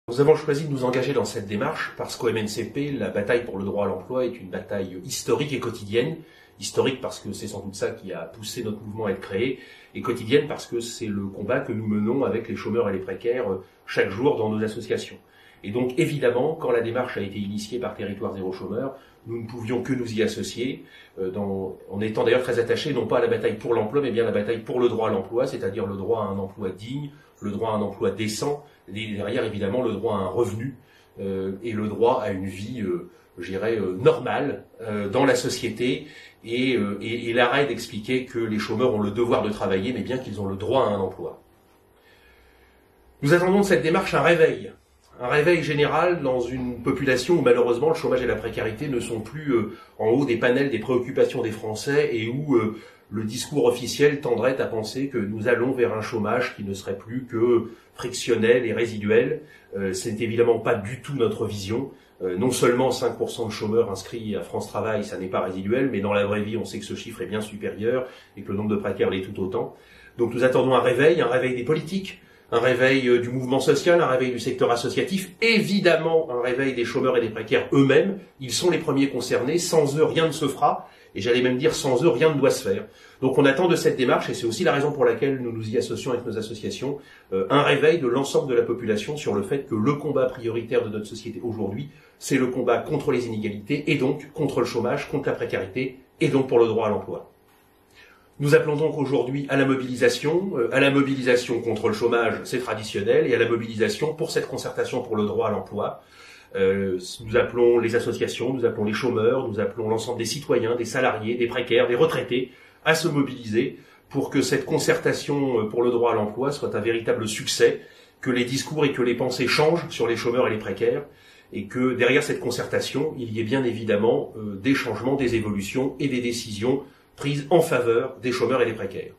Nous avons choisi de nous engager dans cette démarche parce qu'au MNCP, la bataille pour le droit à l'emploi est une bataille historique et quotidienne. Historique parce que c'est sans doute ça qui a poussé notre mouvement à être créé, et quotidienne parce que c'est le combat que nous menons avec les chômeurs et les précaires chaque jour dans nos associations. Et donc évidemment, quand la démarche a été initiée par Territoire Zéro Chômeur, nous ne pouvions que nous y associer, en étant d'ailleurs très attachés non pas à la bataille pour l'emploi, mais bien à la bataille pour le droit à l'emploi, c'est-à-dire le droit à un emploi digne, le droit à un emploi décent, et derrière évidemment le droit à un revenu et le droit à une vie, je dirais, normale dans la société, et l'arrêt d'expliquer que les chômeurs ont le devoir de travailler, mais bien qu'ils ont le droit à un emploi. Nous attendons de cette démarche un réveil général dans une population où malheureusement le chômage et la précarité ne sont plus en haut des panels des préoccupations des Français, et où le discours officiel tendrait à penser que nous allons vers un chômage qui ne serait plus que frictionnel et résiduel. Ce n'est évidemment pas du tout notre vision. Non seulement 5% de chômeurs inscrits à France Travail, ça n'est pas résiduel, mais dans la vraie vie, on sait que ce chiffre est bien supérieur et que le nombre de précaires l'est tout autant. Donc nous attendons un réveil des politiques, un réveil du mouvement social, un réveil du secteur associatif, évidemment un réveil des chômeurs et des précaires eux-mêmes. Ils sont les premiers concernés, sans eux rien ne se fera, et j'allais même dire sans eux rien ne doit se faire. Donc on attend de cette démarche, et c'est aussi la raison pour laquelle nous nous y associons avec nos associations, un réveil de l'ensemble de la population sur le fait que le combat prioritaire de notre société aujourd'hui, c'est le combat contre les inégalités, et donc contre le chômage, contre la précarité, et donc pour le droit à l'emploi. Nous appelons donc aujourd'hui à la mobilisation contre le chômage, c'est traditionnel, et à la mobilisation pour cette concertation pour le droit à l'emploi. Nous appelons les associations, nous appelons les chômeurs, nous appelons l'ensemble des citoyens, des salariés, des précaires, des retraités à se mobiliser pour que cette concertation pour le droit à l'emploi soit un véritable succès, que les discours et que les pensées changent sur les chômeurs et les précaires, et que derrière cette concertation, il y ait bien évidemment des changements, des évolutions et des décisions prises en faveur des chômeurs et des précaires.